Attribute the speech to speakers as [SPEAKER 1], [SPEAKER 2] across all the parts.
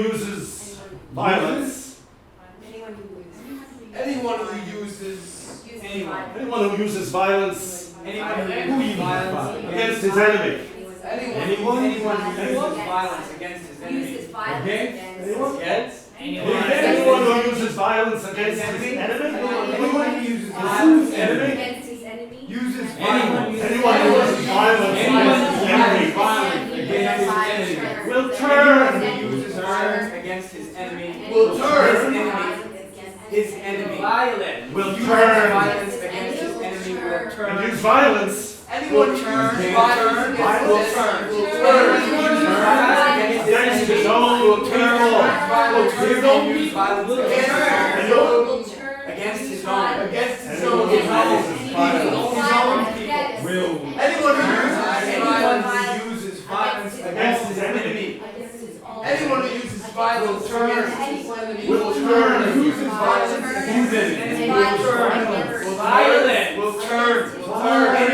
[SPEAKER 1] uses violence.
[SPEAKER 2] Anyone who uses
[SPEAKER 1] violence against his enemy.
[SPEAKER 2] Anyone who uses violence against his enemy.
[SPEAKER 1] Anyone who uses violence against his enemy.
[SPEAKER 2] Anyone who uses violence
[SPEAKER 1] against
[SPEAKER 2] his enemy.
[SPEAKER 1] Uses violence. Anyone who uses violence against his enemy will turn.
[SPEAKER 2] Against his enemy. Will turn. His enemy. Violent.
[SPEAKER 1] Will turn.
[SPEAKER 2] Violence against his enemy. Will turn.
[SPEAKER 1] And use violence.
[SPEAKER 2] Anyone who uses violence will turn.
[SPEAKER 1] Against his own people.
[SPEAKER 2] Against his own
[SPEAKER 1] Anyone who uses violence against his enemy.
[SPEAKER 2] Anyone who uses violence
[SPEAKER 1] will turn. And uses violence against his enemy.
[SPEAKER 2] Will turn.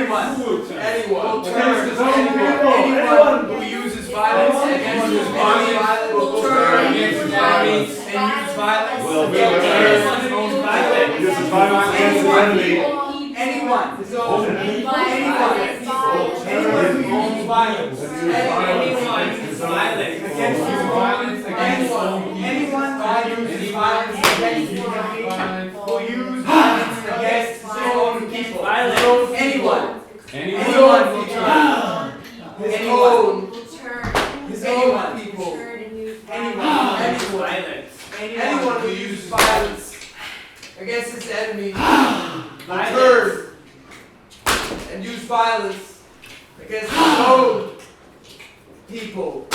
[SPEAKER 2] Anyone will turn.
[SPEAKER 1] Against his own people.
[SPEAKER 2] Anyone who uses violence against his body will turn against his body and use violence
[SPEAKER 1] Will
[SPEAKER 2] against his own violence.
[SPEAKER 1] Uses violence against his enemy.
[SPEAKER 2] Anyone who owns violence against his violence against anyone who uses violence against his enemy will use violence against his own people. Anyone will turn his own people. Anyone who uses violence against his enemy will turn and use violence against his own people.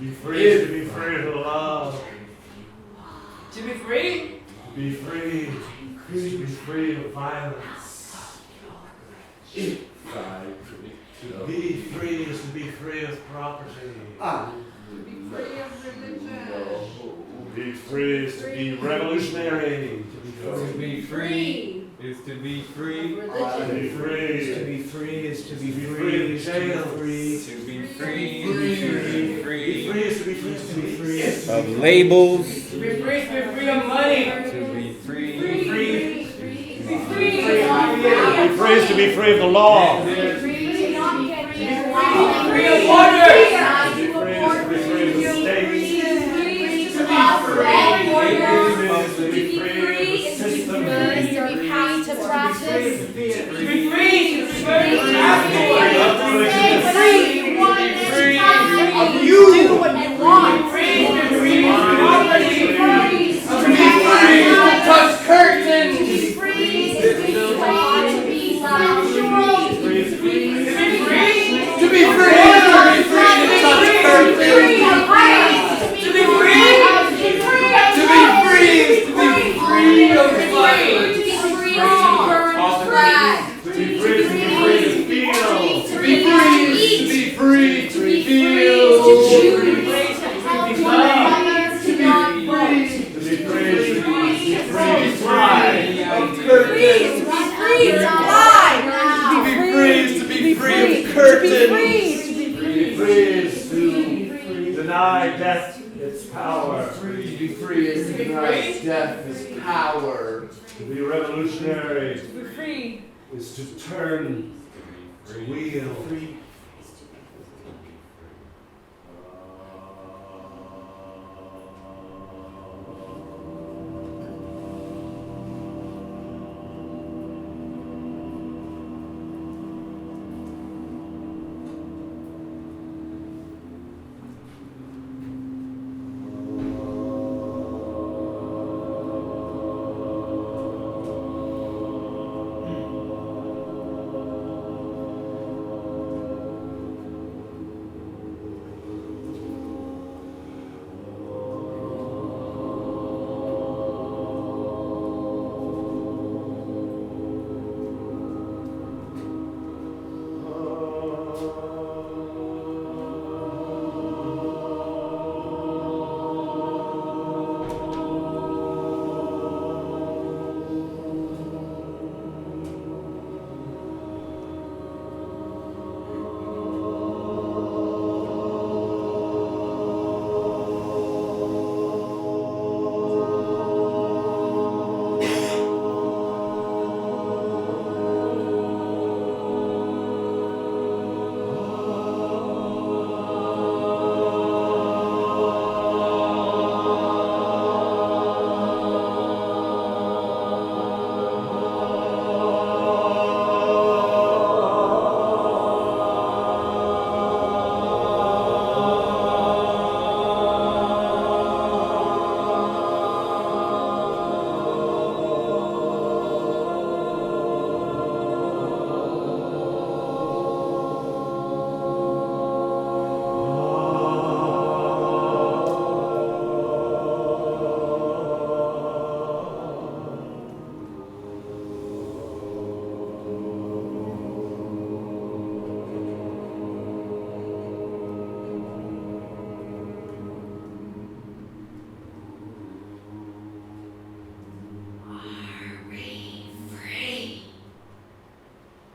[SPEAKER 1] Be free to be free of love.
[SPEAKER 2] To be free?
[SPEAKER 1] Be free to be free of violence. Be free is to be free of property.
[SPEAKER 3] Be free of religion.
[SPEAKER 1] Be free is to be revolutionary.
[SPEAKER 2] To be free is to be free.
[SPEAKER 1] To be free.
[SPEAKER 4] To be free is to be
[SPEAKER 1] free of jail.
[SPEAKER 2] To be free
[SPEAKER 1] Be
[SPEAKER 2] is to be free.
[SPEAKER 1] free is to be free. To be free is to
[SPEAKER 5] Of labels.
[SPEAKER 2] To be free of money.
[SPEAKER 5] To be free.
[SPEAKER 1] be free.
[SPEAKER 3] To be free.
[SPEAKER 1] Be free is to be free of the law.
[SPEAKER 3] Free of
[SPEAKER 2] order.
[SPEAKER 1] Be free is to be free of the state. Be free is to be free of the system.
[SPEAKER 3] to practice.
[SPEAKER 2] To be free to
[SPEAKER 3] Of you. Do what you want.
[SPEAKER 2] free to be free to touch curtains.
[SPEAKER 3] To be free is to be loud. To be free.
[SPEAKER 2] To be free to touch curtains. To be free of violence.
[SPEAKER 1] Be free to feel.
[SPEAKER 2] To be free to feel.
[SPEAKER 1] To be free to fly.
[SPEAKER 2] To be free of curtains.
[SPEAKER 1] Be free is to deny death its power.
[SPEAKER 4] To be free is to deny death is power.
[SPEAKER 1] To be revolutionary is to turn the wheel.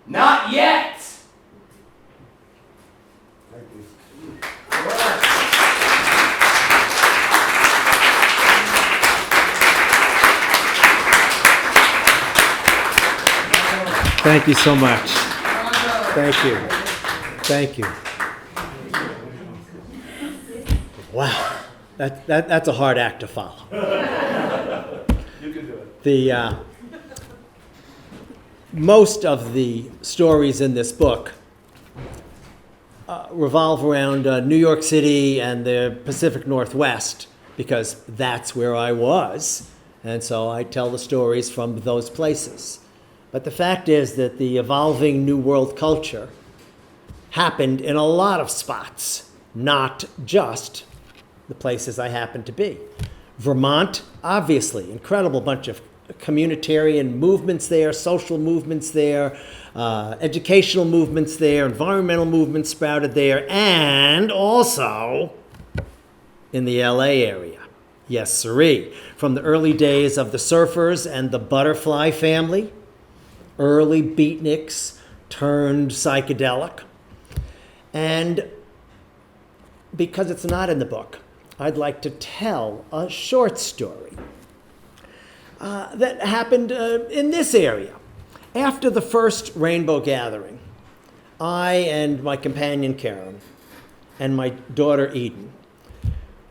[SPEAKER 2] Not yet.
[SPEAKER 4] Thank you so much. Thank you. Thank you. Wow. That's a hard act to follow.
[SPEAKER 1] You can do it.
[SPEAKER 4] The most of the stories in this book revolve around New York City and the Pacific Northwest, because that's where I was, and so I tell the stories from those places. But the fact is that the evolving New World culture happened in a lot of spots, not just the places I happened to be. Vermont, obviously, incredible bunch of communitarian movements there, social movements there, educational movements there, environmental movements sprouted there, and also in the LA area. Yes, sirree. From the early days of the Surfers and the Butterfly family, early beatniks turned psychedelic. And because it's not in the book, I'd like to tell a short story that happened in this area. After the first rainbow gathering, I and my companion Karen and my daughter Eden,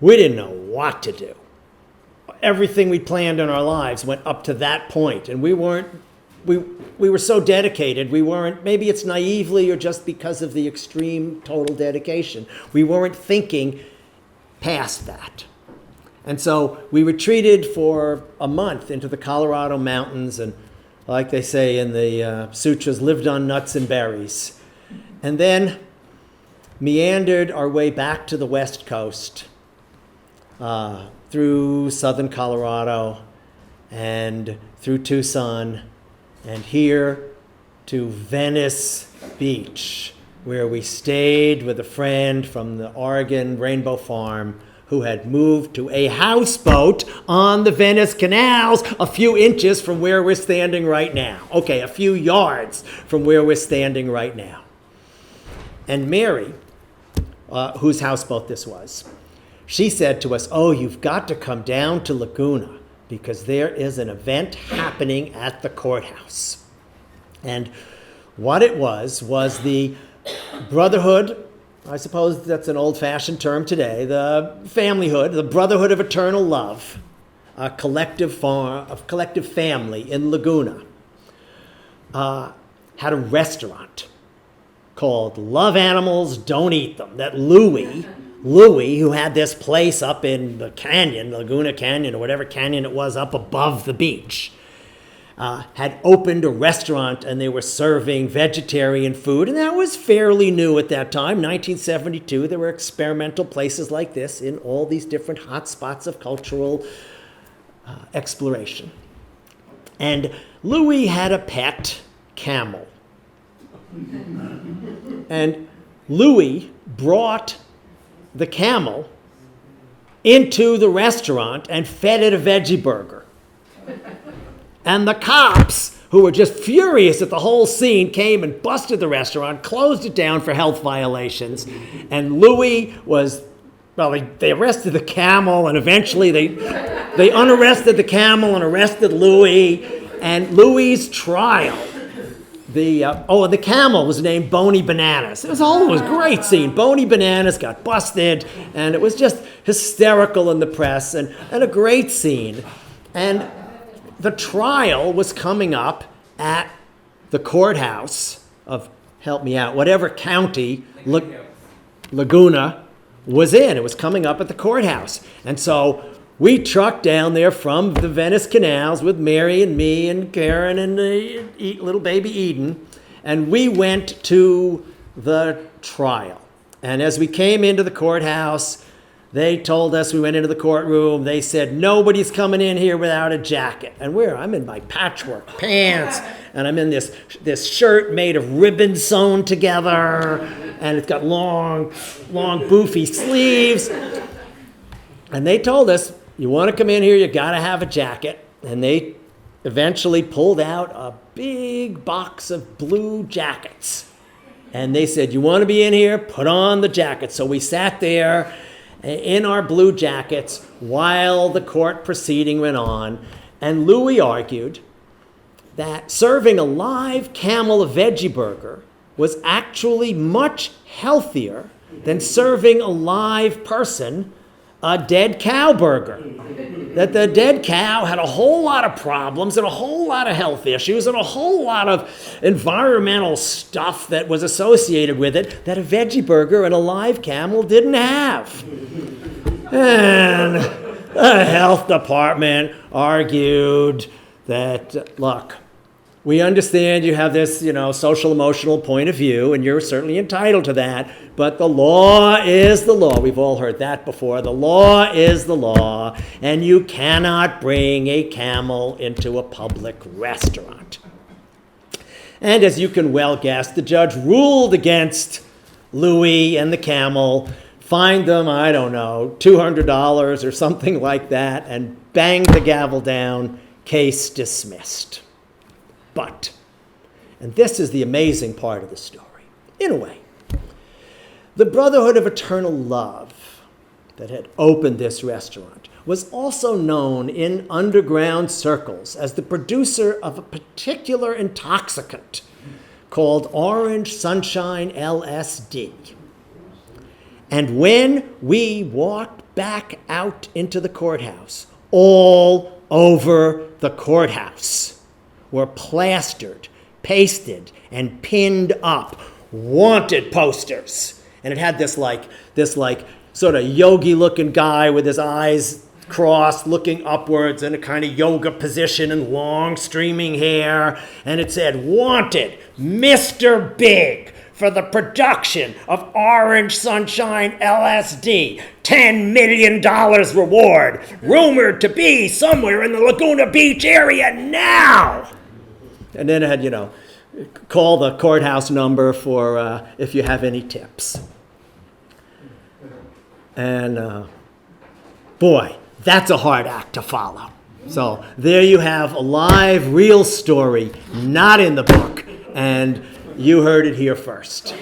[SPEAKER 4] we didn't know what to do. Everything we planned in our lives went up to that point, and we were so dedicated, maybe it's naively or just because of the extreme total dedication, we weren't thinking past that. And so we retreated for a month into the Colorado mountains and, like they say in the sutras, lived on nuts and berries. And then meandered our way back to the West Coast through southern Colorado and through Tucson and here to Venice Beach, where we stayed with a friend from the Oregon Rainbow Farm who had moved to a houseboat on the Venice canals a few inches from where we're standing right now. Okay, a few yards from where we're standing right now. And Mary, whose houseboat this was, she said to us, "Oh, you've got to come down to Laguna because there is an event happening at the courthouse." And what it was the Brotherhood, I suppose that's an old-fashioned term today, the familyhood, the Brotherhood of Eternal Love, a collective family in Laguna, had a restaurant called Love Animals, Don't Eat Them, that Louis, who had this place up in the canyon, Laguna Canyon, or whatever canyon it was up above the beach, had opened a restaurant, and they were serving vegetarian food, and that was fairly new at that time, 1972. There were experimental places like this in all these different hot spots of cultural exploration. And Louis had a pet camel. And Louis brought the camel into the restaurant and fed it a veggie burger. And the cops, who were just furious at the whole scene, came and busted the restaurant, closed it down for health violations. And Louis they arrested the camel, and eventually they unarrested the camel and arrested Louis. And Louis's trial, the camel was named Boney Bananas. It was a great scene. Boney Bananas got busted, and it was just hysterical in the press, and a great scene. And the trial was coming up at the courthouse of, help me out, whatever county Laguna was in. It was coming up at the courthouse. And so we trucked down there from the Venice canals with Mary and me and Karen and little baby Eden. And we went to the trial. And as we came into the courthouse, they told us, we went into the courtroom, they said, "Nobody's coming in here without a jacket." And I'm in my patchwork pants, and I'm in this shirt made of ribbon sewn together, and it's got long, boofy sleeves. And they told us, "You want to come in here, you got to have a jacket." And they eventually pulled out a big box of blue jackets. And they said, "You want to be in here? Put on the jacket." So we sat there in our blue jackets while the court proceeding went on. And Louis argued that serving a live camel a veggie burger was actually much healthier than serving a live person a dead cow burger. That the dead cow had a whole lot of problems and a whole lot of health issues and a whole lot of environmental stuff that was associated with it that a veggie burger and a live camel didn't have. And the health department argued that, look, We understand you have this, social emotional point of view, and you're certainly entitled to that, but the law is the law. We've all heard that before. The law is the law, and you cannot bring a camel into a public restaurant. And as you can well guess, the judge ruled against Louis and the camel, fined them, I don't know, $200 or something like that, and banged the gavel down, case dismissed. But, and this is the amazing part of the story, in a way, the Brotherhood of Eternal Love that had opened this restaurant was also known in underground circles as the producer of a particular intoxicant called Orange Sunshine LSD. And when we walked back out into the courthouse, all over the courthouse were plastered, pasted, and pinned up wanted posters. And it had this sort of yogi-looking guy with his eyes crossed, looking upwards in a kind of yoga position and long streaming hair. And it said, "Wanted, Mr. Big, for the production of Orange Sunshine LSD. $10 million reward. Rumored to be somewhere in the Laguna Beach area now." And then it had, call the courthouse number for if you have any tips. And boy, that's a hard act to follow. So there you have a live, real story, not in the book. And you heard it here first.